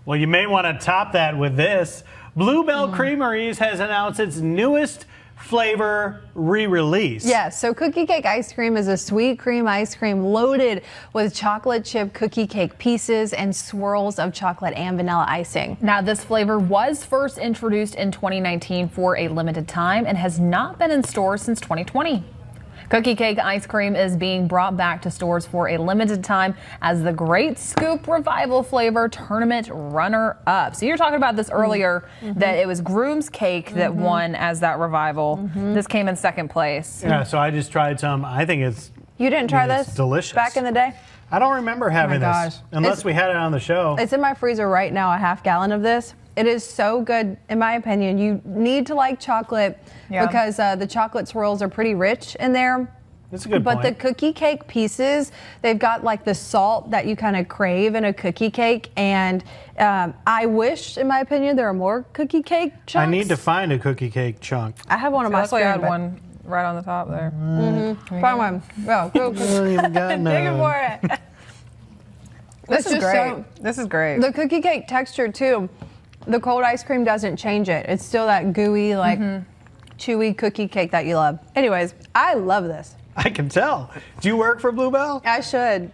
Well, you may want to top that with this. Bluebell Creameries has announced its newest flavor re-release. Yes, so cookie cake ice cream is a sweet cream ice cream loaded with chocolate chip cookie cake pieces and swirls of chocolate and vanilla icing. Now, this flavor was first introduced in 2019 for a limited time and has not been in stores since 2020. Cookie cake ice cream is being brought back to stores for a limited time as the Great Scoop Revival Flavor Tournament runner-up. So you're talking about this earlier, that it was Groom's Cake that won as that revival. This came in second place. Yeah, so I just tried some. I think it's You didn't try it's this delicious. back in the day? I don't remember having gosh. this unless we had it on the show. It's in my freezer right now, a half gallon of this. It is so good, in my opinion. You need to like chocolate because the chocolate swirls are pretty rich in there. That's a good But point. the cookie cake pieces, they've got like the salt that you kind of crave in a cookie cake. And I wish, in my opinion, there are more cookie cake chunks. I need to find a cookie cake chunk. I have one of my That's why I had spare, one right on the top there. Find one. Go. I don't even got Dig none. for it. This It's is just great. This is great. The cookie cake texture too, the cold ice cream doesn't change it. It's still that gooey, like chewy cookie cake that you love. Anyways, I love this. I can tell. Do you work for Bluebell? I should.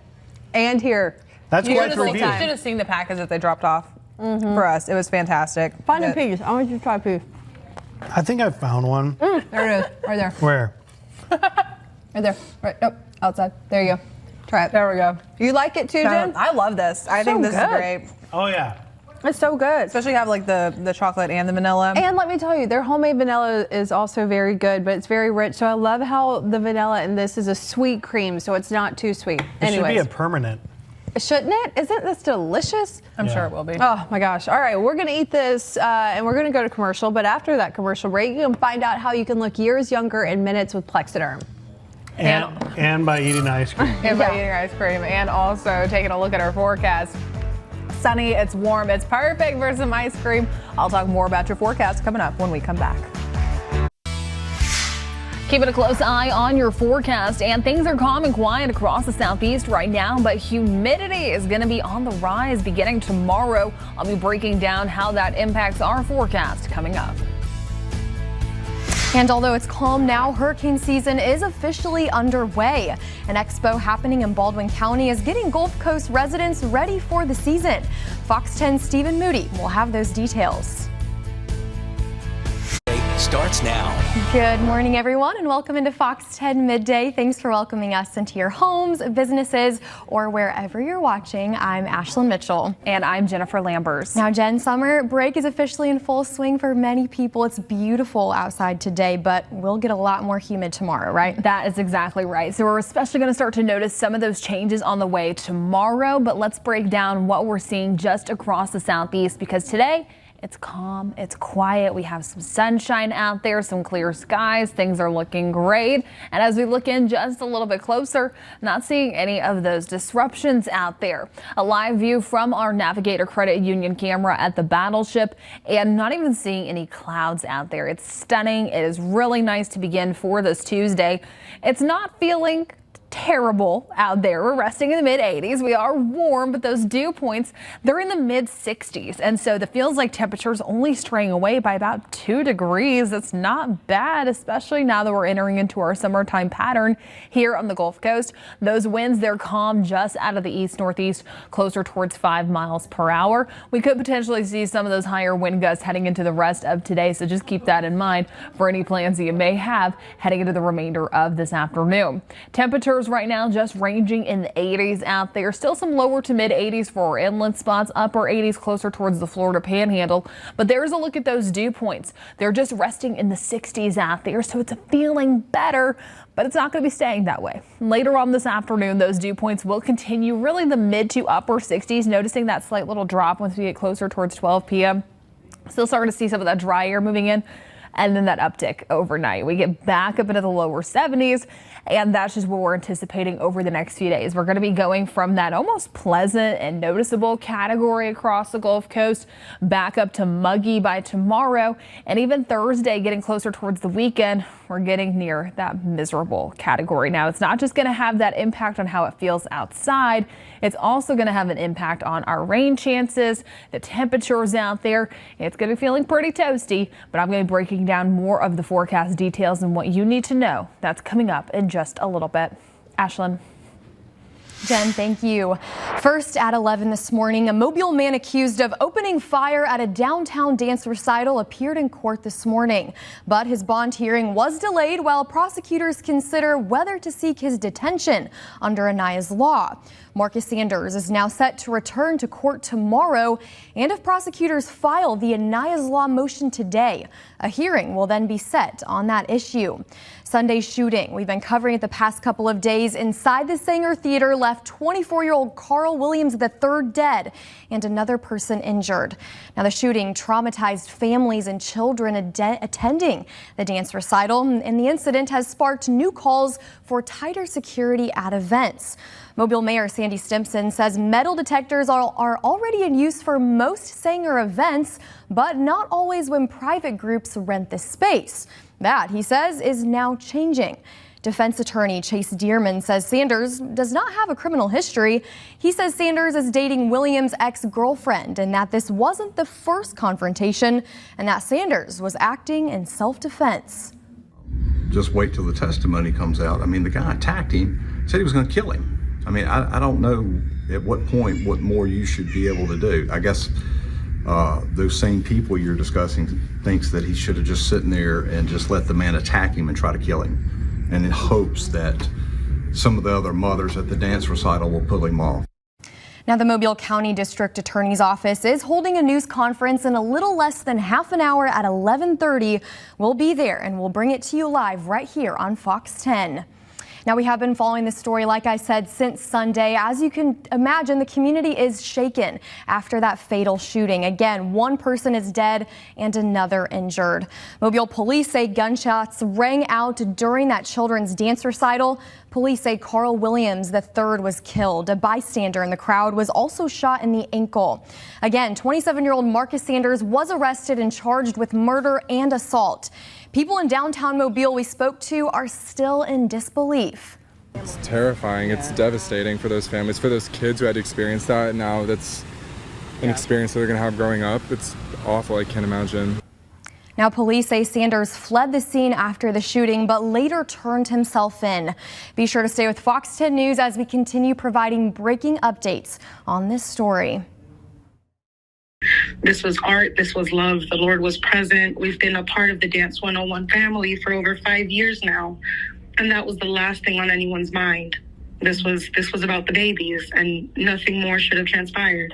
And here. That's You quite should the have review. seen the package that they dropped off for us. It was fantastic. Find a piece. I want you to try a piece. I think I found one. There it is. Right there. Where? Right there. Right. Nope. Outside. There you go. Try it. There we go. You like it too, Jen? I love this. I think this is good. great. Oh, yeah. It's so good. Especially have like the chocolate and the vanilla. And let me tell you, their homemade vanilla is also very good, but it's very rich. So I love how the vanilla in this is a sweet cream, so it's not too sweet. It should be Anyways, a permanent. shouldn't it? Isn't this delicious? I'm Yeah. sure it will be. Oh my gosh. All right, we're gonna eat this and we're gonna go to commercial, but after that commercial break, you can find out how you can look years younger in minutes with Plexiderm. And by eating ice cream. And by eating ice cream and also taking a look at our forecast. Sunny, it's warm, it's perfect for some ice cream. I'll talk more about your forecast coming up when we come back. Keeping a close eye on your forecast, and things are calm and quiet across the southeast right now, but humidity is going to be on the rise beginning tomorrow. I'll be breaking down how that impacts our forecast coming up. And although it's calm now, hurricane season is officially underway. An expo happening in Baldwin County is getting Gulf Coast residents ready for the season. Fox 10's Stephen Moody will have those details. Starts now. Good morning, everyone, and welcome into Fox 10 Midday. Thanks for welcoming us into your homes, businesses, or wherever you're watching. I'm Ashlyn Mitchell. And I'm Jennifer Lambers. Now, Jen, summer break is officially in full swing for many people. It's beautiful outside today, but we'll get a lot more humid tomorrow, right? That is exactly right. So we're especially going to start to notice some of those changes on the way tomorrow, but let's break down what we're seeing just across the southeast, because today it's calm, it's quiet. We have some sunshine out there, some clear skies. Things are looking great. And as we look in just a little bit closer, not seeing any of those disruptions out there. A live view from our Navigator Credit Union camera at the Battleship, and not even seeing any clouds out there. It's stunning. It is really nice to begin for this Tuesday. It's not feeling terrible out there. We're resting in the mid 80s. We are warm, but those dew points, they're in the mid 60s. And so the feels like temperatures only straying away by about 2 degrees. That's not bad, especially now that we're entering into our summertime pattern here on the Gulf Coast. Those winds, they're calm just out of the east northeast, closer towards 5 miles per hour. We could potentially see some of those higher wind gusts heading into the rest of today. So just keep that in mind for any plans that you may have heading into the remainder of this afternoon. Temperatures right now just ranging in the 80s out there. Still some lower to mid 80s for our inland spots, upper 80s closer towards the Florida Panhandle. But there's a look at those dew points. They're just resting in the 60s out there, so it's feeling better, but it's not going to be staying that way. Later on this afternoon, those dew points will continue really the mid to upper 60s, noticing that slight little drop once we get closer towards 12 p.m. Still starting to see some of that dry air moving in, and then that uptick overnight. We get back up into the lower 70s, and that's just what we're anticipating over the next few days. We're going to be going from that almost pleasant and noticeable category across the Gulf Coast back up to muggy by tomorrow, and even Thursday getting closer towards the weekend. we're getting near that miserable category. Now, it's not just going to have that impact on how it feels outside. It's also going to have an impact on our rain chances, the temperatures out there. It's going to be feeling pretty toasty, but I'm going to be breaking down more of the forecast details and what you need to know. That's coming up in just a little bit. Ashlyn. Jen, thank you. First at 11 this morning, a Mobile man accused of opening fire at a downtown dance recital appeared in court this morning. But his bond hearing was delayed while prosecutors consider whether to seek his detention under Aniah's law. Marcus Sanders is now set to return to court tomorrow, and if prosecutors file the Aniah's law motion today, a hearing will then be set on that issue. Sunday's shooting we've been covering it the past couple of days inside the Saenger Theater left 24-year-old Carl Williams III dead and another person injured. Now, the shooting traumatized families and children attending the dance recital, and the incident has sparked new calls for tighter security at events. Mobile Mayor Sandy Stimpson says metal detectors are already in use for most Saenger events, but not always when private groups rent the space. That, he says, is now changing. Defense attorney Chase Dearman says Sanders does not have a criminal history. He says Sanders is dating Williams' ex-girlfriend and that this wasn't the first confrontation and that Sanders was acting in self-defense. Just wait till the testimony comes out. I mean, the guy attacked him, said he was going to kill him. I mean, I don't know at what point what more you should be able to do. I guess those same people you're discussing thinks that he should have just sitting there and just let the man attack him and try to kill him, and in hopes that some of the other mothers at the dance recital will pull him off. Now, the Mobile County District Attorney's Office is holding a news conference in a little less than half an hour at 11:30. We'll be there and we'll bring it to you live right here on Fox 10. Now, we have been following this story, like I said, since Sunday. As you can imagine, the community is shaken after that fatal shooting. Again, one person is dead and another injured. Mobile police say gunshots rang out during that children's dance recital. Police say Carl Williams III was killed. A bystander in the crowd was also shot in the ankle. Again, 27-year-old Marcus Sanders was arrested and charged with murder and assault. People in downtown Mobile we spoke to are still in disbelief. It's terrifying. It's devastating for those families, for those kids who had to experience that. Now that's an experience that they're going to have growing up. It's awful. I can't imagine. Now, police say Sanders fled the scene after the shooting, but later turned himself in. Be sure to stay with Fox 10 News as we continue providing breaking updates on this story. This was art. This was love. The Lord was present. We've been a part of the Dance 101 family for over 5 years now. And that was the last thing on anyone's mind. This was about the babies, and nothing more should have transpired.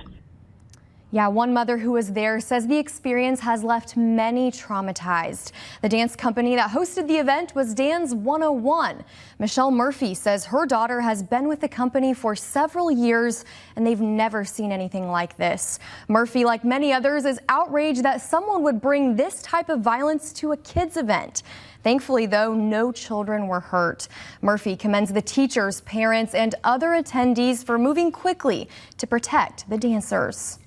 Yeah, one mother who was there says the experience has left many traumatized. The dance company that hosted the event was Dance 101. Michelle Murphy says her daughter has been with the company for several years and they've never seen anything like this. Murphy, like many others, is outraged that someone would bring this type of violence to a kids' event. Thankfully, though, no children were hurt. Murphy commends the teachers, parents, and other attendees for moving quickly to protect the dancers.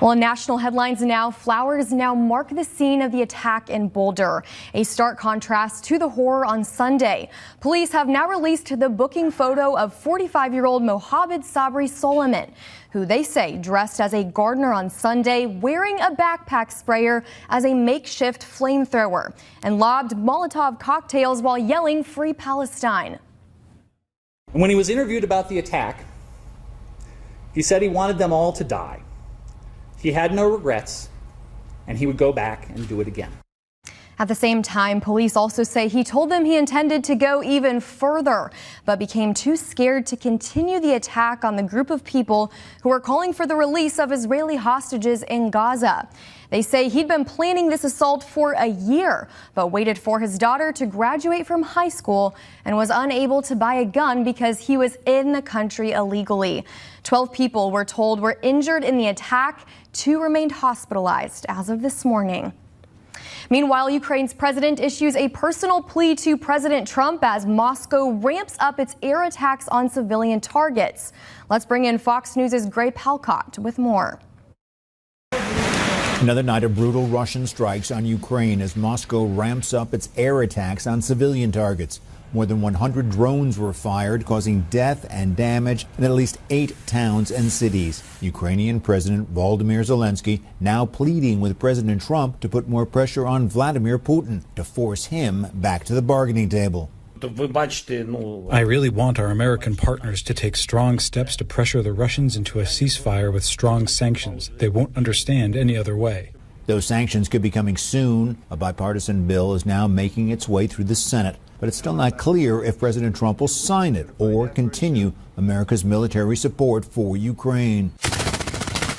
Well, in national headlines now, flowers now mark the scene of the attack in Boulder. A stark contrast to the horror on Sunday. Police have now released the booking photo of 45-year-old Mohammed Sabri Solomon, who they say dressed as a gardener on Sunday, wearing a backpack sprayer as a makeshift flamethrower, and lobbed Molotov cocktails while yelling "Free Palestine." When he was interviewed about the attack, he said he wanted them all to die. He had no regrets, and he would go back and do it again. At the same time, police also say he told them he intended to go even further, but became too scared to continue the attack on the group of people who were calling for the release of Israeli hostages in Gaza. They say he'd been planning this assault for a year, but waited for his daughter to graduate from high school and was unable to buy a gun because he was in the country illegally. 12 people, we're told, were injured in the attack. 2 remained hospitalized as of this morning. Meanwhile, Ukraine's president issues a personal plea to President Trump as Moscow ramps up its air attacks on civilian targets. Let's bring in Fox News' Gray Palcott with more. Another night of brutal Russian strikes on Ukraine as Moscow ramps up its air attacks on civilian targets. More than 100 drones were fired, causing death and damage in at least 8 towns and cities. Ukrainian President Volodymyr Zelensky now pleading with President Trump to put more pressure on Vladimir Putin to force him back to the bargaining table. I really want our American partners to take strong steps to pressure the Russians into a ceasefire with strong sanctions. They won't understand any other way. Those sanctions could be coming soon. A bipartisan bill is now making its way through the Senate, but it's still not clear if President Trump will sign it or continue America's military support for Ukraine.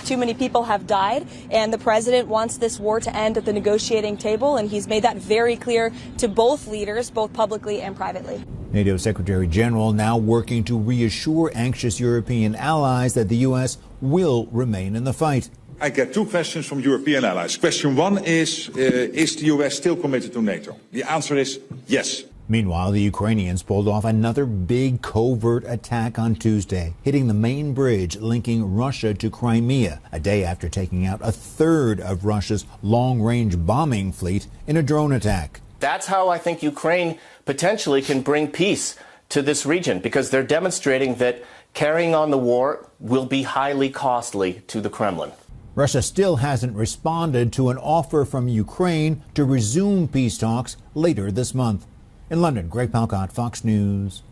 Too many people have died, and the president wants this war to end at the negotiating table, and he's made that very clear to both leaders, both publicly and privately. NATO Secretary General now working to reassure anxious European allies that the U.S. will remain in the fight. I get 2 questions from European allies. Question 1 is the U.S. still committed to NATO? The answer is yes. Meanwhile, the Ukrainians pulled off another big covert attack on Tuesday, hitting the main bridge linking Russia to Crimea, a day after taking out a third of Russia's long-range bombing fleet in a drone attack. That's how I think Ukraine potentially can bring peace to this region, because they're demonstrating that carrying on the war will be highly costly to the Kremlin. Russia still hasn't responded to an offer from Ukraine to resume peace talks later this month. In London, Greg Palcott, Fox News.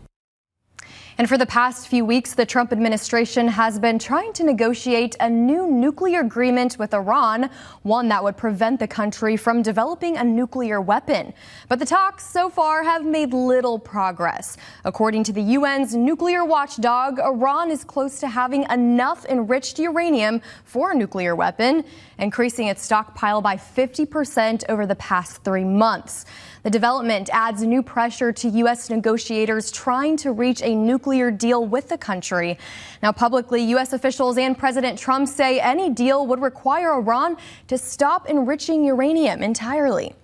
And for the past few weeks, the Trump administration has been trying to negotiate a new nuclear agreement with Iran, one that would prevent the country from developing a nuclear weapon. But the talks so far have made little progress. According to the UN's nuclear watchdog, Iran is close to having enough enriched uranium for a nuclear weapon, increasing its stockpile by 50% over the past 3 months. The development adds new pressure to U.S. negotiators trying to reach a nuclear deal with the country. Now, publicly, U.S. officials and President Trump say any deal would require Iran to stop enriching uranium entirely.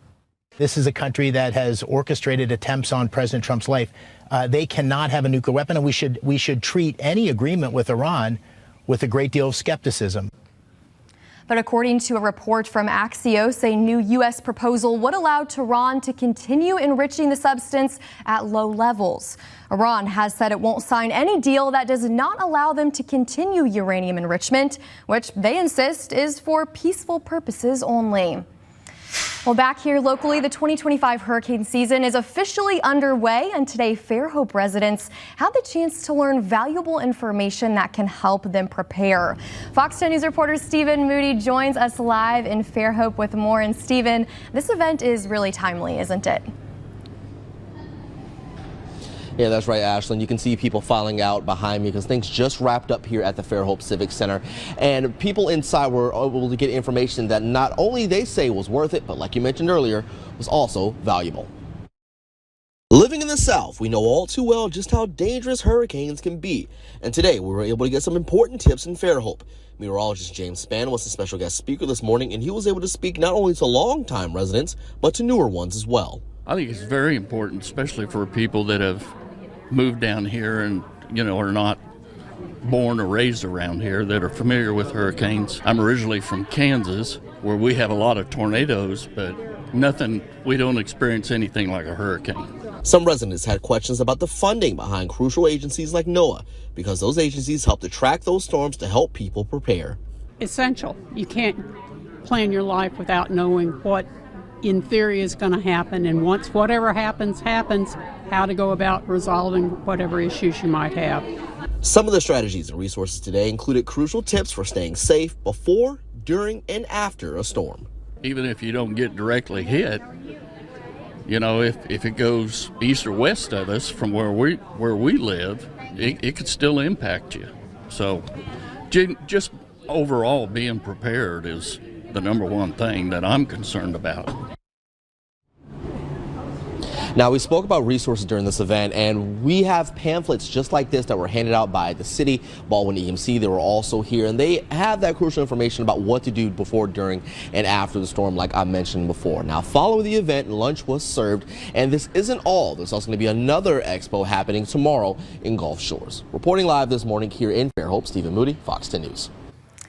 This is a country that has orchestrated attempts on President Trump's life. They cannot have a nuclear weapon, and we should treat any agreement with Iran with a great deal of skepticism. But according to a report from Axios, a new U.S. proposal would allow Tehran to continue enriching the substance at low levels. Iran has said it won't sign any deal that does not allow them to continue uranium enrichment, which they insist is for peaceful purposes only. Well, back here locally, the 2025 hurricane season is officially underway, and today Fairhope residents had the chance to learn valuable information that can help them prepare. Fox 10 News reporter Stephen Moody joins us live in Fairhope with more. And Stephen, this event is really timely, isn't it? Yeah, that's right, Ashlyn. You can see people filing out behind me because things just wrapped up here at the Fairhope Civic Center. And people inside were able to get information that not only they say was worth it, but like you mentioned earlier, was also valuable. Living in the South, we know all too well just how dangerous hurricanes can be. And today we were able to get some important tips in Fairhope. Meteorologist James Spann was the special guest speaker this morning, and he was able to speak not only to longtime residents, but to newer ones as well. I think it's very important, especially for people that have moved down here and, are not born or raised around here, that are familiar with hurricanes. I'm originally from Kansas, where we have a lot of tornadoes, but we don't experience anything like a hurricane. Some residents had questions about the funding behind crucial agencies like NOAA, because those agencies help to track those storms to help people prepare. Essential. You can't plan your life without knowing what in theory is going to happen, and once whatever happens, how to go about resolving whatever issues you might have. Some of the strategies and resources today included crucial tips for staying safe before, during, and after a storm. Even if you don't get directly hit, if it goes east or west of us from where we live, it could still impact you. So just overall being prepared is the number one thing that I'm concerned about. Now, we spoke about resources during this event, and we have pamphlets just like this that were handed out by the city, Baldwin EMC. They were also here, and they have that crucial information about what to do before, during, and after the storm, like I mentioned before. Now, following the event, lunch was served, and this isn't all. There's also going to be another expo happening tomorrow in Gulf Shores. Reporting live this morning here in Fairhope, Stephen Moody, Fox 10 News.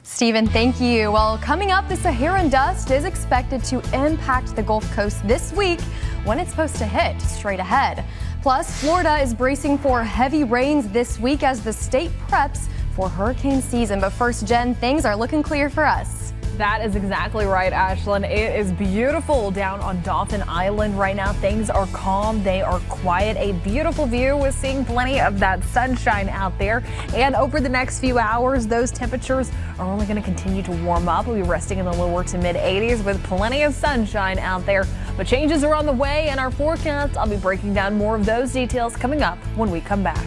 Stephen, thank you. Well, coming up, the Saharan dust is expected to impact the Gulf Coast this week when it's supposed to hit straight ahead. Plus, Florida is bracing for heavy rains this week as the state preps for hurricane season. But first, Jen, things are looking clear for us. That is exactly right, Ashlyn. It is beautiful down on Dauphin Island right now. Things are calm. They are quiet. A beautiful view. We're seeing plenty of that sunshine out there. And over the next few hours, those temperatures are only going to continue to warm up. We'll be resting in the lower to mid 80s with plenty of sunshine out there. But changes are on the way in our forecast. I'll be breaking down more of those details coming up when we come back.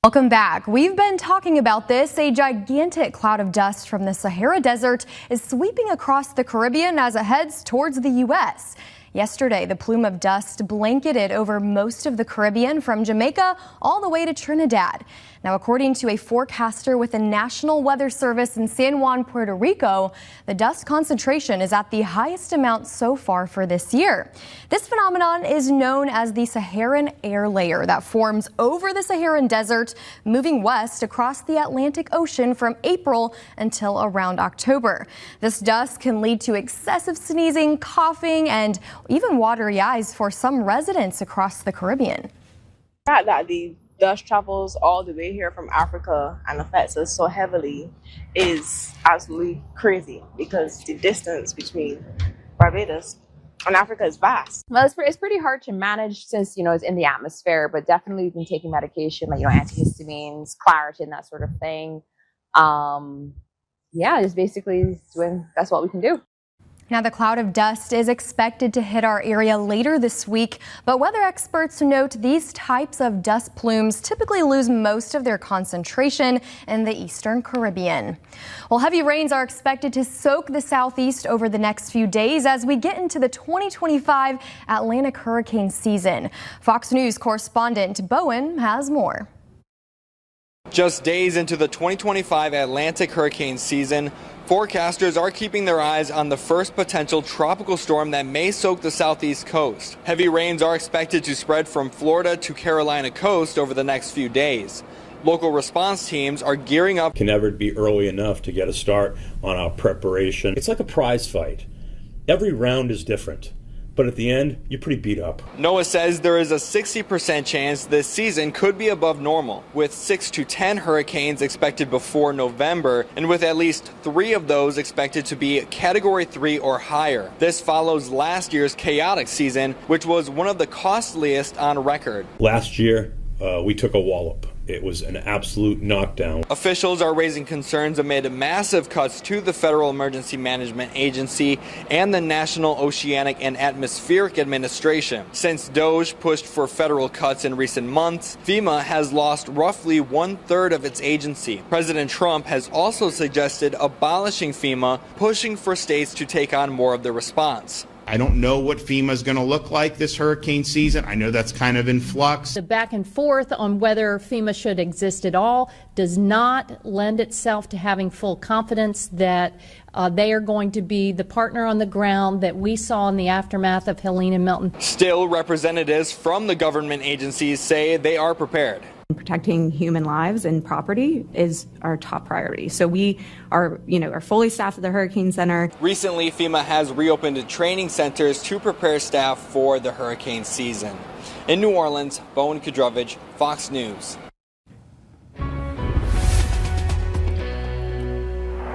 Welcome back. We've been talking about this. A gigantic cloud of dust from the Sahara Desert is sweeping across the Caribbean as it heads towards the U.S. Yesterday, the plume of dust blanketed over most of the Caribbean from Jamaica all the way to Trinidad. Now, according to a forecaster with the National Weather Service in San Juan, Puerto Rico, the dust concentration is at the highest amount so far for this year. This phenomenon is known as the Saharan air layer that forms over the Saharan Desert, moving west across the Atlantic Ocean from April until around October. This dust can lead to excessive sneezing, coughing, and even watery eyes for some residents across the Caribbean. That the dust travels all the way here from Africa and affects us so heavily is absolutely crazy because the distance between Barbados and Africa is vast. Well, it's pretty hard to manage since, it's in the atmosphere, but definitely we've been taking medication like, antihistamines, Claritin, that sort of thing. Just basically that's what we can do. Now, the cloud of dust is expected to hit our area later this week, but weather experts note these types of dust plumes typically lose most of their concentration in the eastern Caribbean. Well, heavy rains are expected to soak the southeast over the next few days as we get into the 2025 Atlantic hurricane season. Fox News correspondent Bowen has more. Just days into the 2025 Atlantic hurricane season, forecasters are keeping their eyes on the first potential tropical storm that may soak the southeast coast. Heavy rains are expected to spread from Florida to Carolina coast over the next few days. Local response teams are gearing up. Can never be early enough to get a start on our preparation. It's like a prize fight. Every round is different, but at the end, you're pretty beat up. NOAA says there is a 60% chance this season could be above normal, with 6 to 10 hurricanes expected before November, and with at least 3 of those expected to be Category 3 or higher. This follows last year's chaotic season, which was one of the costliest on record. Last year, we took a wallop. It was an absolute knockdown. Officials are raising concerns amid massive cuts to the Federal Emergency Management Agency and the National Oceanic and Atmospheric Administration. Since DOGE pushed for federal cuts in recent months, FEMA has lost roughly 1/3 of its agency. President Trump has also suggested abolishing FEMA, pushing for states to take on more of the response. I don't know what FEMA is going to look like this hurricane season. I know that's kind of in flux. The back and forth on whether FEMA should exist at all does not lend itself to having full confidence that they are going to be the partner on the ground that we saw in the aftermath of Helene and Milton. Still, representatives from the government agencies say they are prepared. Protecting human lives and property is our top priority. So we are fully staffed at the Hurricane Center. Recently, FEMA has reopened training centers to prepare staff for the hurricane season. In New Orleans, Bowen Kudrovich, Fox News.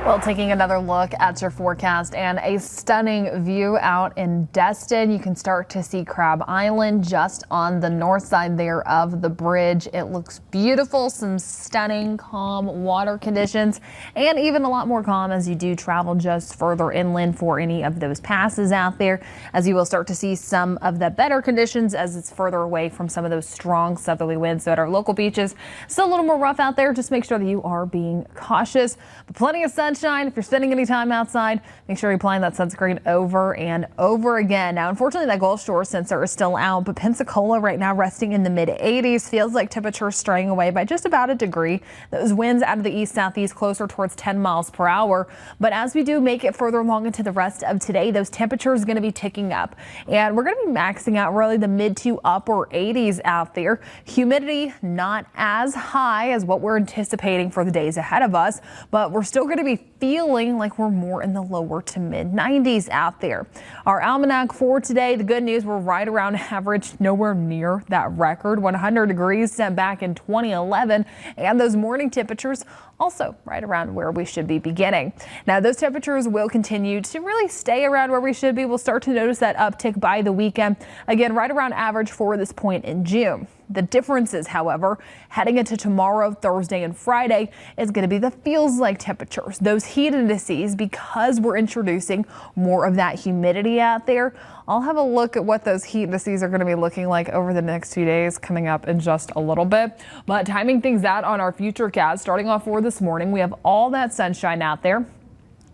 Well, taking another look at your forecast and a stunning view out in Destin. You can start to see Crab Island just on the north side there of the bridge. It looks beautiful, some stunning, calm water conditions, and even a lot more calm as you do travel just further inland for any of those passes out there, as you will start to see some of the better conditions as it's further away from some of those strong southerly winds. So at our local beaches, still a little more rough out there. Just make sure that you are being cautious, but plenty of sun sunshine. If you're spending any time outside, make sure you're applying that sunscreen over and over again. Now, unfortunately, that Gulf Shore sensor is still out, but Pensacola right now resting in the mid-80s. Feels like temperatures straying away by just about a degree. Those winds out of the east-southeast closer towards 10 miles per hour. But as we do make it further along into the rest of today, those temperatures are going to be ticking up. And we're going to be maxing out really the mid to upper 80s out there. Humidity not as high as what we're anticipating for the days ahead of us, but we're still going to be feeling like we're more in the lower to mid 90s out there. Our almanac for today, the good news, we're right around average, nowhere near that record 100 degrees set back in 2011, and those morning temperatures also right around where we should be beginning. Now, those temperatures will continue to really stay around where we should be. We'll start to notice that uptick by the weekend. Again, right around average for this point in June. The differences, however, heading into tomorrow, Thursday, and Friday is going to be the feels like temperatures. Those heat indices, because we're introducing more of that humidity out there. I'll have a look at what those heat indices are going to be looking like over the next few days coming up in just a little bit. But timing things out on our futurecast, starting off for this morning, we have all that sunshine out there.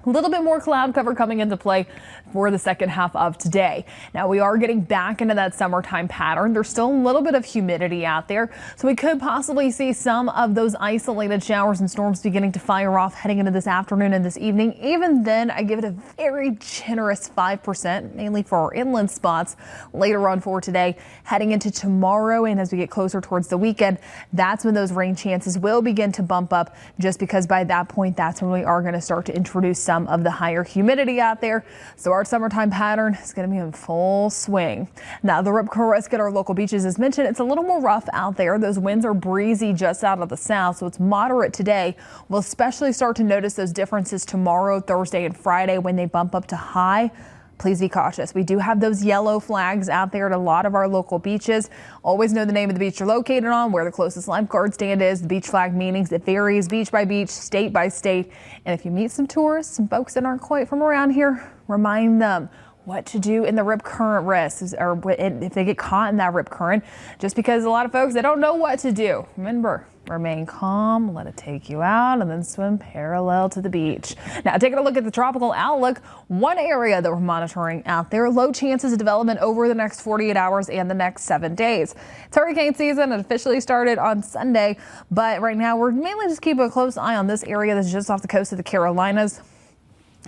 A little bit more cloud cover coming into play for the second half of today. Now, we are getting back into that summertime pattern. There's still a little bit of humidity out there, so we could possibly see some of those isolated showers and storms beginning to fire off heading into this afternoon and this evening. Even then, I give it a very generous 5%, mainly for our inland spots later on for today. Heading into tomorrow, and as we get closer towards the weekend, that's when those rain chances will begin to bump up, just because by that point, that's when we are going to start to introduce some of the higher humidity out there. So our summertime pattern is going to be in full swing. Now, the Rip Current risk at our local beaches, as mentioned, it's a little more rough out there. Those winds are breezy just out of the south, so it's moderate today. We'll especially start to notice those differences tomorrow, Thursday, and Friday when they bump up to high. Please be cautious. We do have those yellow flags out there at a lot of our local beaches. Always know the name of the beach you're located on, where the closest lifeguard stand is. The beach flag meanings, it varies beach by beach, state by state. And if you meet some tourists, some folks that aren't quite from around here, remind them what to do in the Rip Current risks, or if they get caught in that Rip Current, just because a lot of folks, they don't know what to do. Remember, remain calm, let it take you out, and then swim parallel to the beach. Now, taking a look at the tropical outlook, one area that we're monitoring out there, low chances of development over the next 48 hours and the next 7 days. It's hurricane season. It officially started on Sunday, but right now we're mainly just keeping a close eye on this area that's just off the coast of the Carolinas.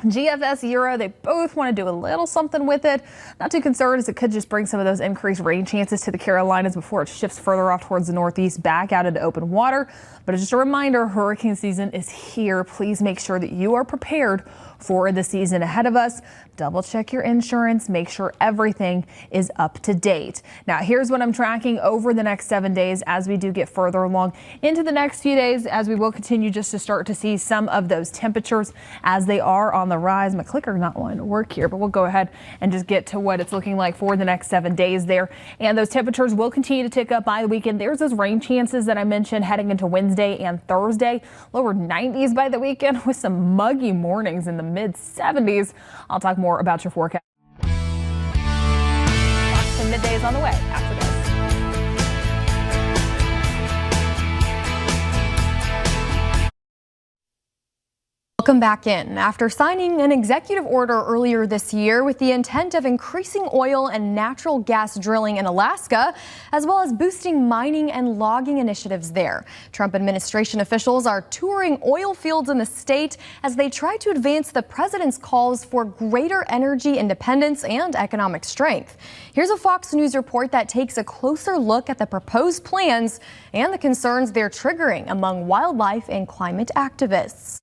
GFS, Euro, they both want to do a little something with it. Not too concerned, as it could just bring some of those increased rain chances to the Carolinas before it shifts further off towards the northeast back out into open water. But just a reminder, hurricane season is here. Please make sure that you are prepared for the season ahead of us. Double check your insurance. Make sure everything is up to date. Now, here's what I'm tracking over the next 7 days as we do get further along into the next few days, as we will continue just to start to see some of those temperatures as they are on the rise. My clicker not wanting to work here, but we'll go ahead and just get to what it's looking like for the next 7 days there. And those temperatures will continue to tick up by the weekend. There's those rain chances that I mentioned heading into Wednesday and Thursday. Lower 90s by the weekend with some muggy mornings in the mid 70s. I'll talk more about your forecast. Fox 10 middays on the way after this. Welcome back in. After signing an executive order earlier this year with the intent of increasing oil and natural gas drilling in Alaska, as well as boosting mining and logging initiatives there, Trump administration officials are touring oil fields in the state as they try to advance the president's calls for greater energy independence and economic strength. Here's a Fox News report that takes a closer look at the proposed plans and the concerns they're triggering among wildlife and climate activists.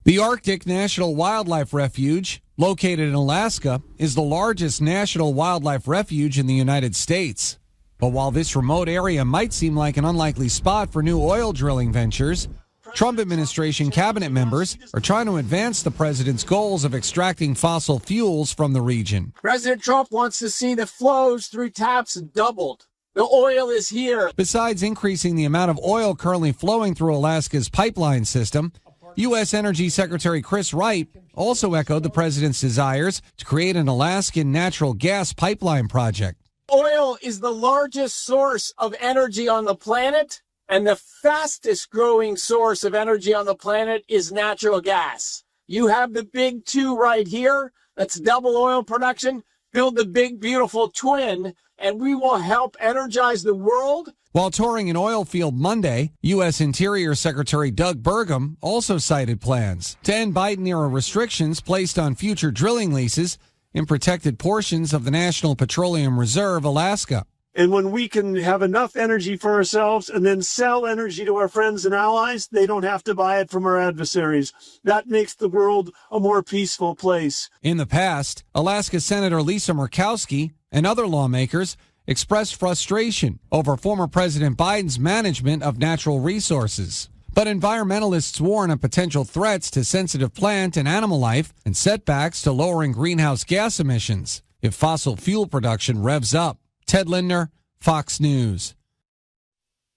The Arctic National Wildlife Refuge, located in Alaska, is the largest national wildlife refuge in the United States. But while this remote area might seem like an unlikely spot for new oil drilling ventures, Trump administration cabinet members are trying to advance the president's goals of extracting fossil fuels from the region. President Trump wants to see the flows through taps doubled. The oil is here. Besides increasing the amount of oil currently flowing through Alaska's pipeline system, U.S. Energy Secretary Chris Wright also echoed the president's desires to create an Alaskan natural gas pipeline project. Oil is the largest source of energy on the planet, And the fastest growing source of energy on the planet is natural gas. You have the big two right here. That's double oil production. Build the big, beautiful twin, and we will help energize the world. While touring an oil field Monday, U.S. Interior Secretary Doug Burgum also cited plans to end Biden-era restrictions placed on future drilling leases in protected portions of the National Petroleum Reserve, Alaska. And when we can have enough energy for ourselves and then sell energy to our friends and allies, they don't have to buy it from our adversaries. That makes the world a more peaceful place. In the past, Alaska Senator Lisa Murkowski and other lawmakers expressed frustration over former President Biden's management of natural resources. But environmentalists warn of potential threats to sensitive plant and animal life and setbacks to lowering greenhouse gas emissions if fossil fuel production revs up. Ted Lindner, Fox News.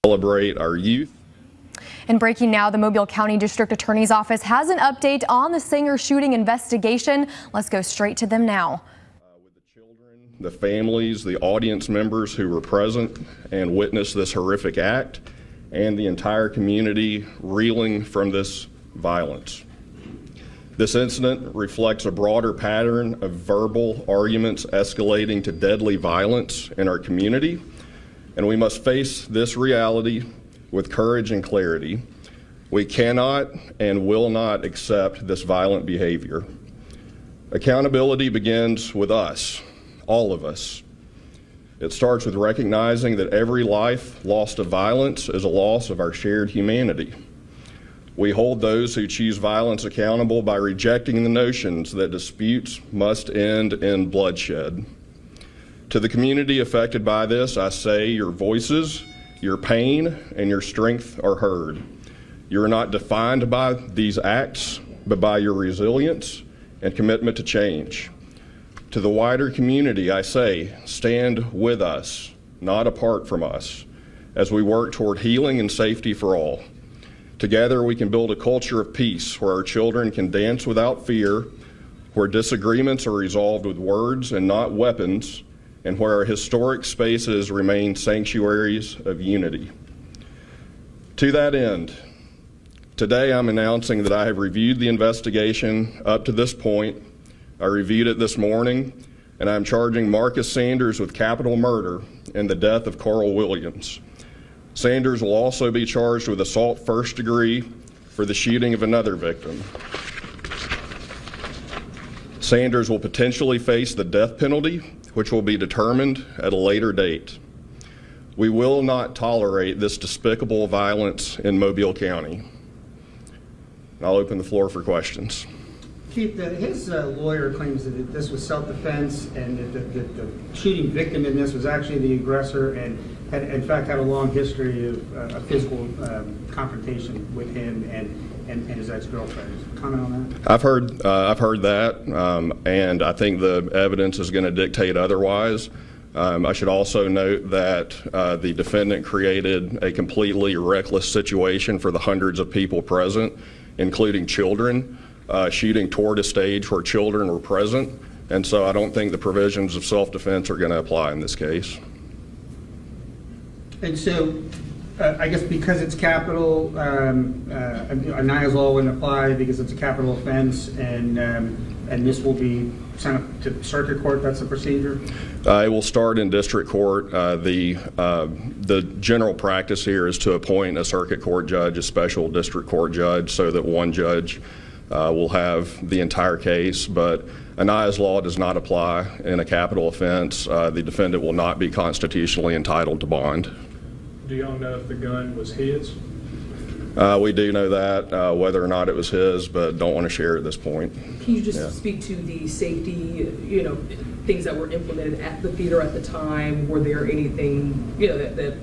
Celebrate our youth. And breaking now, the Mobile County District Attorney's Office has an update on the Singer shooting investigation. Let's go straight to them now. The families, the audience members who were present and witnessed this horrific act, and the entire community reeling from this violence. This incident reflects a broader pattern of verbal arguments escalating to deadly violence in our community, and we must face this reality with courage and clarity. We cannot and will not accept this violent behavior. Accountability begins with us, all of us. It starts with recognizing that every life lost to violence is a loss of our shared humanity. We hold those who choose violence accountable by rejecting the notions that disputes must end in bloodshed. To the community affected by this, I say your voices, your pain, and your strength are heard. You are not defined by these acts, but by your resilience and commitment to change. To the wider community, I say, stand with us, not apart from us, as we work toward healing and safety for all. Together, we can build a culture of peace where our children can dance without fear, where disagreements are resolved with words and not weapons, and where our historic spaces remain sanctuaries of unity. To that end, today I'm announcing that I have reviewed the investigation up to this point. I reviewed it this morning, and I'm charging Marcus Sanders with capital murder in the death of Carl Williams. Sanders will also be charged with assault first degree for the shooting of another victim. Sanders will potentially face the death penalty, which will be determined at a later date. We will not tolerate this despicable violence in Mobile County. I'll open the floor for questions. Keith, his lawyer claims that this was self-defense and that the shooting victim in this was actually the aggressor and had, in fact, had a long history of a physical confrontation with him and his ex-girlfriend. Comment on that? I've heard that, and I think the evidence is going to dictate otherwise. I should also note that the defendant created a completely reckless situation for the hundreds of people present, including children. Shooting toward a stage where children were present, and so I don't think the provisions of self-defense are going to apply in this case. And so, I guess because it's capital, Aniah's law wouldn't apply because it's a capital offense, and this will be sent up to circuit court. That's the procedure. It will start in district court. The general practice here is to appoint a circuit court judge, a special district court judge, so that one judge will have the entire case, but Aniah's law does not apply in a capital offense. The defendant will not be constitutionally entitled to bond. Do y'all know if the gun was his? We do know that, whether or not it was his, but don't want to share at this point. Can you just speak to the safety, things that were implemented at the theater at the time? Were there anything, that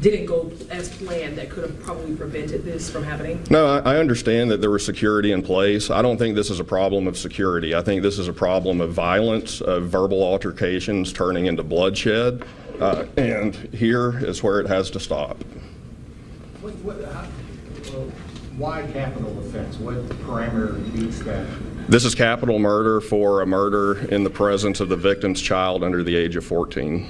didn't go as planned that could have probably prevented this from happening? No, I understand that there was security in place. I don't think this is a problem of security. I think this is a problem of violence, of verbal altercations turning into bloodshed, and here is where it has to stop. Why capital offense? What parameter meets that? This is capital murder for a murder in the presence of the victim's child under the age of 14.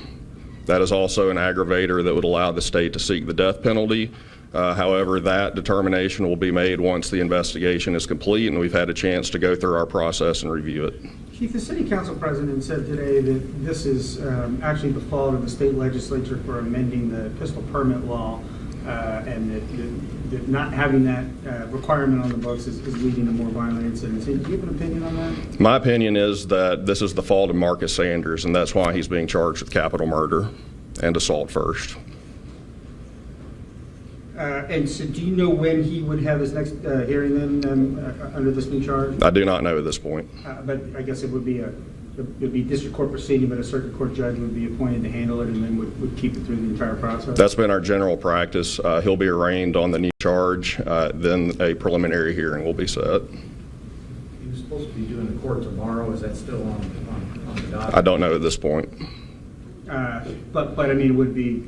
That is also an aggravator that would allow the state to seek the death penalty. However, that determination will be made once the investigation is complete and we've had a chance to go through our process and review it. Keith, the city council president said today that this is actually the fault of the state legislature for amending the pistol permit law, and that not having that requirement on the books is leading to more violent incidents. Do you have an opinion on that? My opinion is that this is the fault of Marcus Sanders, and that's why he's being charged with capital murder and assault first. And so do you know when he would have his next hearing then under this new charge? I do not know at this point. But I guess it would be district court proceeding, but a circuit court judge would be appointed to handle it and then would keep it through the entire process? That's been our general practice. He'll be arraigned on the new charge, then a preliminary hearing will be set. He was supposed to be doing the court tomorrow. Is that still on the docket? I don't know at this point. But I mean, it would be,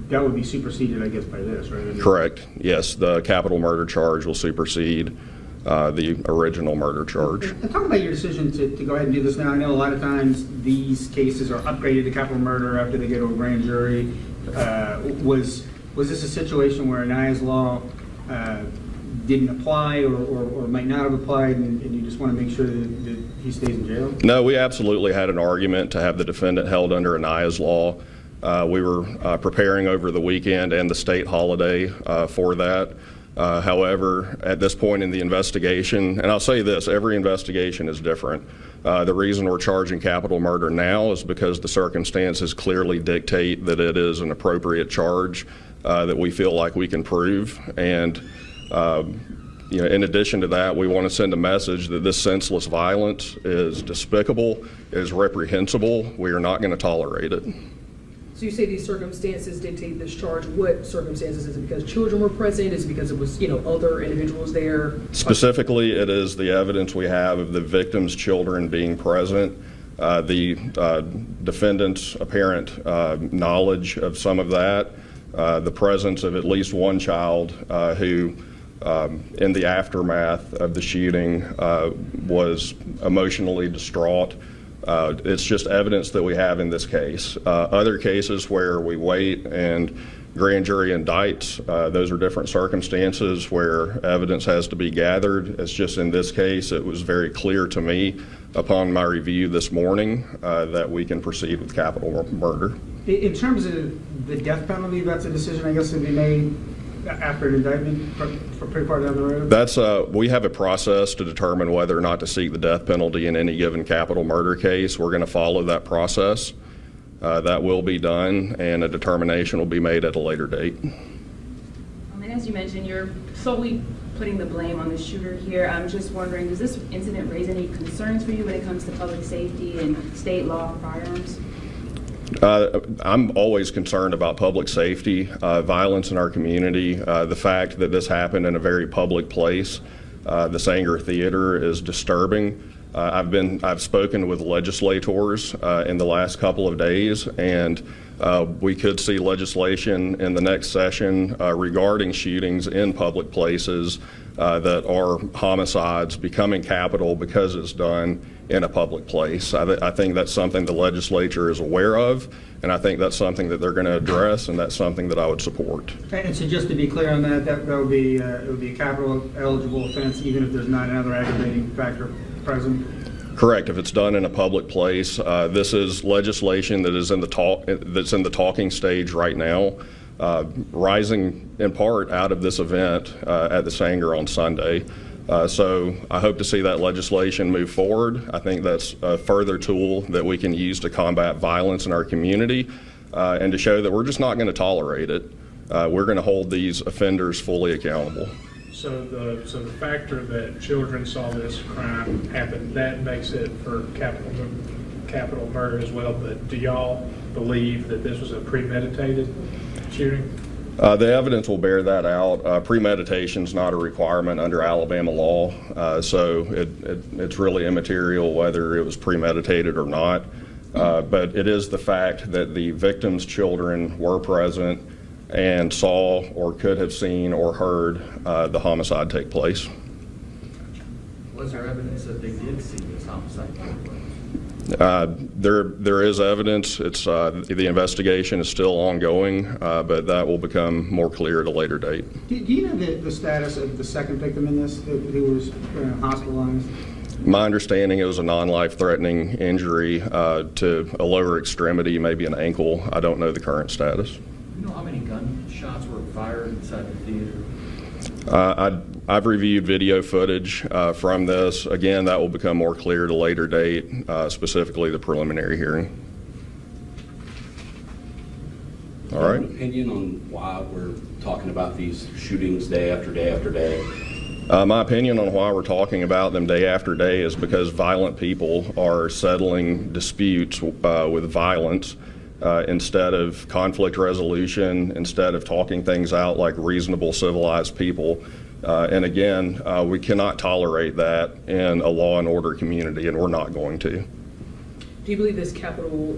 that would be superseded, I guess, by this, right? Correct. Yes, the capital murder charge will supersede the original murder charge. And talk about your decision to go ahead and do this now. I know a lot of times these cases are upgraded to capital murder after they go to a grand jury. Was this a situation where Aniah's law didn't apply or might not have applied, and you just want to make sure that he stays in jail? No, we absolutely had an argument to have the defendant held under Aniah's law. We were preparing over the weekend and the state holiday for that. However, at this point in the investigation, and I'll say this, every investigation is different. The reason we're charging capital murder now is because the circumstances clearly dictate that it is an appropriate charge that we feel like we can prove. And in addition to that, we want to send a message that this senseless violence is despicable, is reprehensible. We are not going to tolerate it. So you say these circumstances dictate this charge. What circumstances? Is it because children were present? Is it because it was, other individuals there? Specifically, it is the evidence we have of the victim's children being present, the defendant's apparent knowledge of some of that, the presence of at least one child who, in the aftermath of the shooting, was emotionally distraught. It's just evidence that we have in this case. Other cases where we wait and grand jury indicts, those are different circumstances where evidence has to be gathered. It's just in this case, it was very clear to me upon my review this morning that we can proceed with capital murder. In terms of the death penalty, that's a decision, I guess, to be made after an indictment for pretty far down the road? That's we have a process to determine whether or not to seek the death penalty in any given capital murder case. We're going to follow that process. That will be done, and a determination will be made at a later date. And as you mentioned, you're solely putting the blame on the shooter here. I'm just wondering, does this incident raise any concerns for you when it comes to public safety and state law for firearms? I'm always concerned about public safety, violence in our community. The fact that this happened in a very public place, the Sanger Theater, is disturbing. I've spoken with legislators in the last couple of days, and we could see legislation in the next session regarding shootings in public places that are homicides becoming capital because it's done in a public place. I think that's something the legislature is aware of, and I think that's something that they're going to address, and that's something that I would support. And so just to be clear on that, that would be it would be a capital eligible offense even if there's not another aggravating factor present? Correct. If it's done in a public place, this is legislation that is in the talking stage right now, rising in part out of this event at the Sanger on Sunday. So I hope to see that legislation move forward. I think that's a further tool that we can use to combat violence in our community and to show that we're just not going to tolerate it. We're going to hold these offenders fully accountable. So the factor that children saw this crime happen, that makes it for capital murder as well. But do y'all believe that this was a premeditated shooting? The evidence will bear that out. Premeditation is not a requirement under Alabama law, so it's really immaterial whether it was premeditated or not. But it is the fact that the victim's children were present and saw or could have seen or heard the homicide take place. Was there evidence that they did see this homicide take place? There is evidence. It's the investigation is still ongoing, but that will become more clear at a later date. Do you know the status of the second victim in this who was hospitalized? My understanding, it was a non-life-threatening injury to a lower extremity, maybe an ankle. I don't know the current status. Do you know how many gunshots were fired inside the theater? I've reviewed video footage from this. Again, that will become more clear at a later date, specifically the preliminary hearing. All right. Do you have an opinion on why we're talking about these shootings day after day after day? My opinion on why we're talking about them day after day is because violent people are settling disputes with violence instead of conflict resolution, instead of talking things out like reasonable, civilized people. And again, we cannot tolerate that in a law and order community, and we're not going to. Do you believe this capital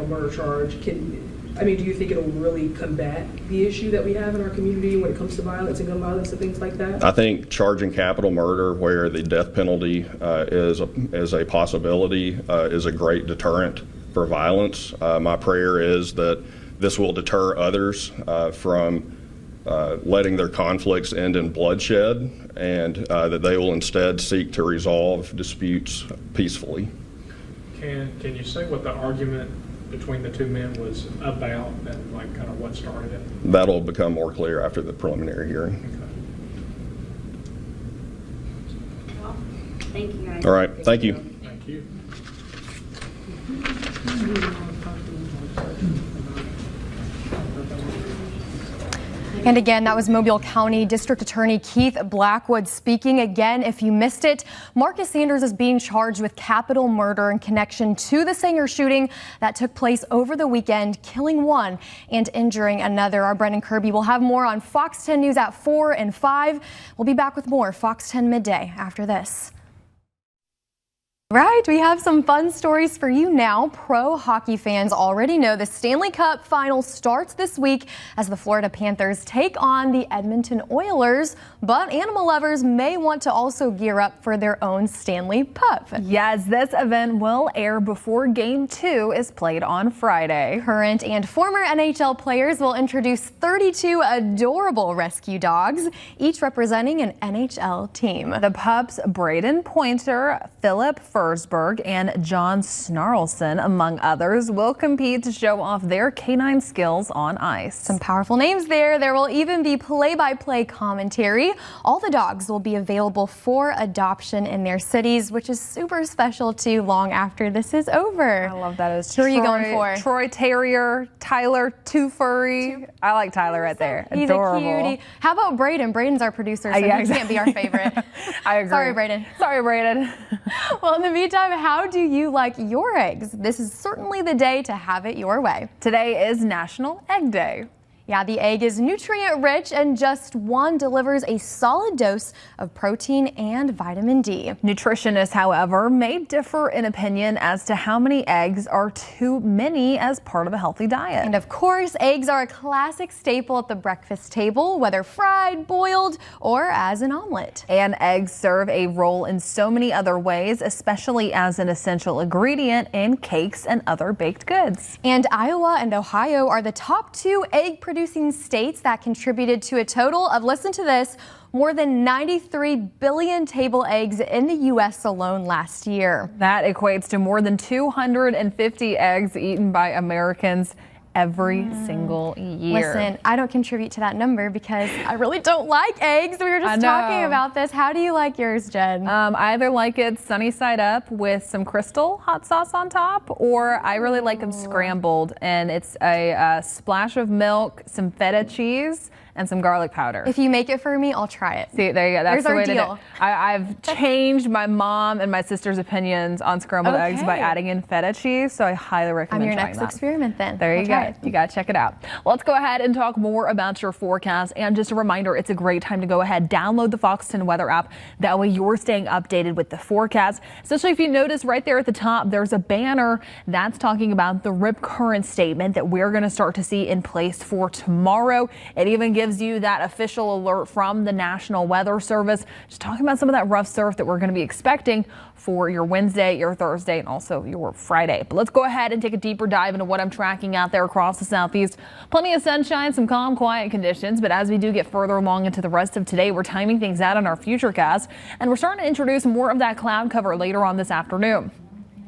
murder charge do you think it'll really combat the issue that we have in our community when it comes to violence and gun violence and things like that? I think charging capital murder where the death penalty is a possibility is a great deterrent for violence. My prayer is that this will deter others from letting their conflicts end in bloodshed, and that they will instead seek to resolve disputes peacefully. Can you say what the argument between the two men was about and like kind of what started it? That'll become more clear after the preliminary hearing. Okay. Well, thank you guys. All right. Thank you. Thank you. And again, that was Mobile County District Attorney Keith Blackwood speaking. Again, if you missed it, Marcus Sanders is being charged with capital murder in connection to the Sanger shooting that took place over the weekend, killing one and injuring another. Our Brendan Kirby will have more on Fox 10 News at 4 and 5. We'll be back with more Fox 10 Midday after this. Right, we have some fun stories for you now. Pro hockey fans already know the Stanley Cup final starts this week as the Florida Panthers take on the Edmonton Oilers, but animal lovers may want to also gear up for their own Stanley Pup. Yes, this event will air before Game 2 is played on Friday. Current and former NHL players will introduce 32 adorable rescue dogs, each representing an NHL team. The pups, Braden Pointer, Philip Forsberg, and John Snarlson, among others, will compete to show off their canine skills on ice. Some powerful names there. There will even be play-by-play commentary. All the dogs will be available for adoption in their cities, which is super special too long after this is over. I love that. Who are you going for? Troy Terrier, Tyler Too Furry. I like Tyler right there. He's adorable. A cutie. How about Braden? Braden's our producer, so he can't be our favorite. I agree. Sorry, Braden. Sorry, Braden. Well, in the meantime, how do you like your eggs? This is certainly the day to have it your way. Today is National Egg Day. Yeah, the egg is nutrient rich and just one delivers a solid dose of protein and vitamin D. Nutritionists, however, may differ in opinion as to how many eggs are too many as part of a healthy diet. And of course, eggs are a classic staple at the breakfast table, whether fried, boiled, or as an omelet. And eggs serve a role in so many other ways, especially as an essential ingredient in cakes and other baked goods. And Iowa and Ohio are the top two egg producing states that contributed to a total of, listen to this, more than 93 billion table eggs in the U.S. alone last year. That equates to more than 250 eggs eaten by Americans every single year. Listen, I don't contribute to that number because I really don't like eggs. We were just talking about this. How do you like yours, Jen? I either like it sunny side up with some Crystal hot sauce on top, or I really like them scrambled, and it's a splash of milk, some feta cheese, and some garlic powder. If you make it for me, I'll try it. See, there you go. That's There's the way our deal. to do it. I've changed my mom and my sister's opinions on scrambled eggs by adding in feta cheese, so I highly recommend I'm your trying next that. experiment then. There you go. You got to check it out. Let's go ahead and talk more about your forecast. And just a reminder, it's a great time to go ahead, download the Fox 10 weather app. That way you're staying updated with the forecast. Especially if you notice right there at the top, there's a banner that's talking about the rip current statement that we're going to start to see in place for tomorrow. It even gives gives you that official alert from the National Weather Service. Just talking about some of that rough surf that we're going to be expecting for your Wednesday, your Thursday, and also your Friday. But let's go ahead and take a deeper dive into what I'm tracking out there across the southeast. Plenty of sunshine, some calm, quiet conditions. But as we do get further along into the rest of today, we're timing things out on our futurecast, and we're starting to introduce more of that cloud cover later on this afternoon.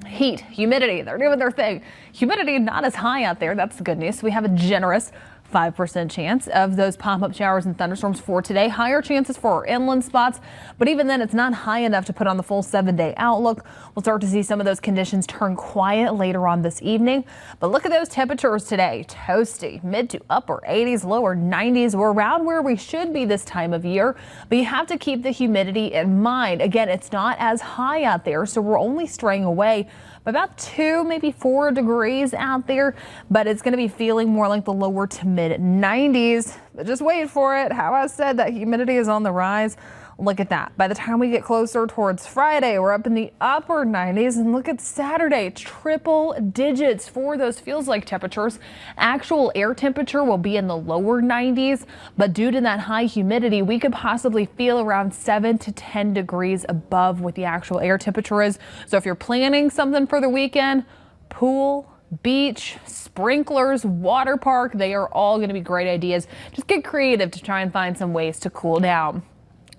Heat, humidity, they're doing their thing. Humidity not as high out there. That's the good news. We have a generous 5% chance of those pop-up showers and thunderstorms for today. Higher chances for our inland spots, but even then it's not high enough to put on the full 7-day outlook. We'll start to see some of those conditions turn quiet later on this evening. But look at those temperatures today. Toasty, mid to upper 80s, lower 90s. We're around where we should be this time of year, but you have to keep the humidity in mind. Again, it's not as high out there, so we're only straying away about 2, maybe 4 degrees out there, but it's going to be feeling more like the lower to mid 90s. But just wait for it. How I said, that humidity is on the rise. Look at that. By the time we get closer towards Friday, we're up in the upper 90s. And look at Saturday, triple digits for those feels like temperatures. Actual air temperature will be in the lower 90s, but due to that high humidity, we could possibly feel around 7 to 10 degrees above what the actual air temperature is. So if you're planning something for the weekend, pool, beach, sprinklers, water park, they are all going to be great ideas. Just get creative to try and find some ways to cool down.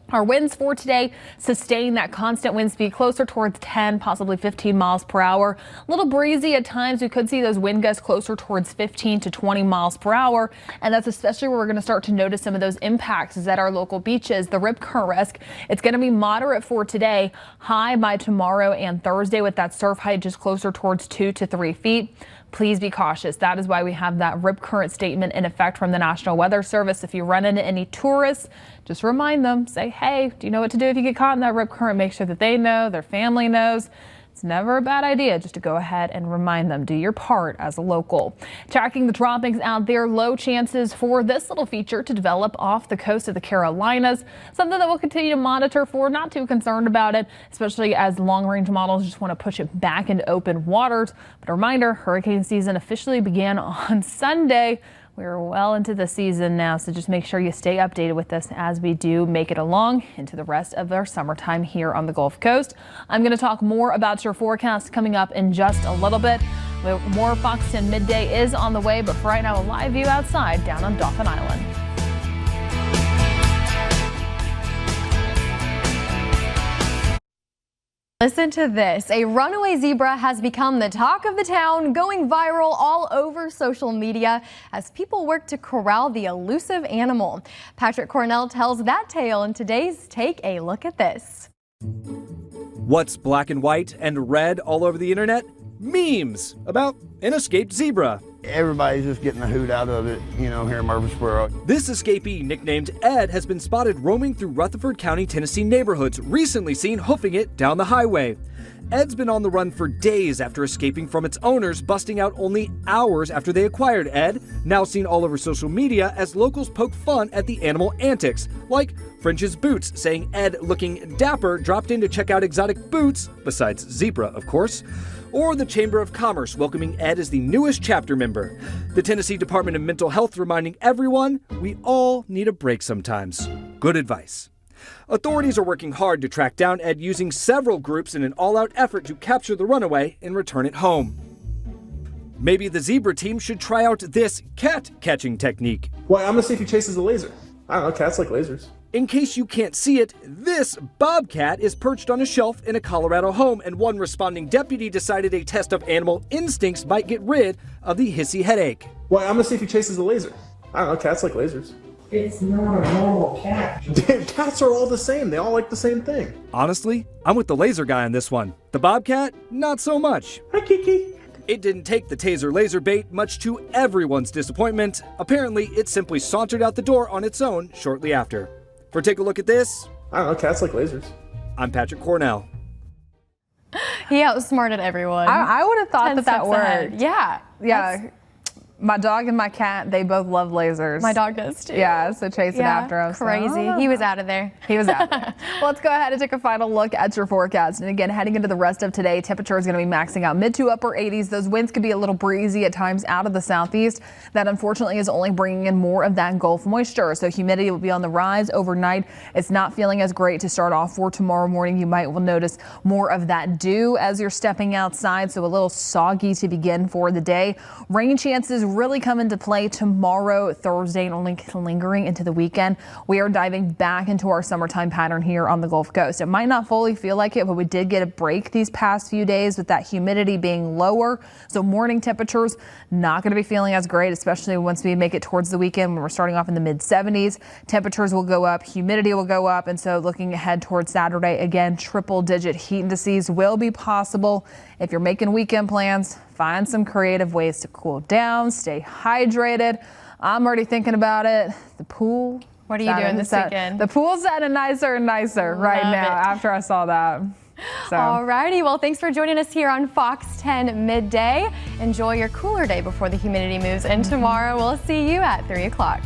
Our winds for today sustain that constant wind speed closer towards 10, possibly 15 miles per hour. A little breezy at times. We could see those wind gusts closer towards 15 to 20 miles per hour. And that's especially where we're going to start to notice some of those impacts is at our local beaches. The rip current risk, it's going to be moderate for today, high by tomorrow and Thursday with that surf height just closer towards 2 to 3 feet. Please be cautious. That is why we have that rip current statement in effect from the National Weather Service. If you run into any tourists, just remind them, say, hey, do you know what to do if you get caught in that rip current? Make sure that they know, their family knows. It's never a bad idea just to go ahead and remind them. Do your part as a local. Tracking the tropics out there, low chances for this little feature to develop off the coast of the Carolinas. Something that we'll continue to monitor for. Not too concerned about it, especially as long-range models just want to push it back into open waters. But a reminder, hurricane season officially began on Sunday. We're well into the season now, so just make sure you stay updated with us as we do make it along into the rest of our summertime here on the Gulf Coast. I'm going to talk more about your forecast coming up in just a little bit. More Fox 10 Midday is on the way, but for right now, a live view outside down on Dauphin Island. Listen to this. A runaway zebra has become the talk of the town, going viral all over social media as people work to corral the elusive animal. Patrick Cornell tells that tale in today's Take a Look at This. What's black and white and red all over the internet? Memes about an escaped zebra. Everybody's just getting a hoot out of it, you know, here in Murfreesboro. This escapee, nicknamed Ed, has been spotted roaming through Rutherford County, Tennessee neighborhoods, recently seen hoofing it down the highway. Ed's been on the run for days after escaping from its owners, busting out only hours after they acquired Ed, now seen all over social media as locals poke fun at the animal antics, like French's Boots saying Ed, looking dapper, dropped in to check out exotic boots, besides zebra, of course. Or the Chamber of Commerce welcoming Ed as the newest chapter member. The Tennessee Department of Mental Health reminding everyone we all need a break sometimes. Good advice. Authorities are working hard to track down Ed using several groups in an all-out effort to capture the runaway and return it home. Maybe the zebra team should try out this cat-catching technique. Well, I'm gonna see if he chases a laser. I don't know, cats like lasers. In case you can't see it, this bobcat is perched on a shelf in a Colorado home, and one responding deputy decided a test of animal instincts might get rid of the hissy headache. Well, I'm gonna see if he chases a laser. I don't know, cats like lasers. It's not a normal cat. Dude, cats are all the same. They all like the same thing. Honestly, I'm with the laser guy on this one. The bobcat, not so much. Hi, Kiki. It didn't take the taser laser bait, much to everyone's disappointment. Apparently, it simply sauntered out the door on its own shortly after. For Take a Look at This, I don't know, cats like lasers. I'm Patrick Cornell. He outsmarted everyone. I would have thought that worked. Yeah. Yeah. My dog and my cat, they both love lasers. My dog does too. Yeah, so chasing after him. Crazy. He was out of there. He was out there. Well, let's go ahead and take a final look at your forecast. And again, heading into the rest of today, temperature is going to be maxing out mid to upper 80s. Those winds could be a little breezy at times out of the southeast. That unfortunately is only bringing in more of that Gulf moisture. So humidity will be on the rise overnight. It's not feeling as great to start off for tomorrow morning. You might will notice more of that dew as you're stepping outside. So a little soggy to begin for the day. Rain chances really come into play tomorrow, Thursday, and only lingering into the weekend. We are diving back into our summertime pattern here on the Gulf Coast. It might not fully feel like it, but we did get a break these past few days with that humidity being lower. So morning temperatures not going to be feeling as great, especially once we make it towards the weekend when we're starting off in the mid 70s. Temperatures will go up, humidity will go up, and so looking ahead towards Saturday, again, triple-digit heat indices will be possible. If you're making weekend plans, find some creative ways to cool down, stay hydrated. I'm already thinking about it. The pool. What are you doing this weekend? The pool's getting nicer and nicer right now after I saw that. So. Alrighty, well, thanks for joining us here on Fox 10 Midday. Enjoy your cooler day before the humidity moves in tomorrow. We'll see you at 3 o'clock.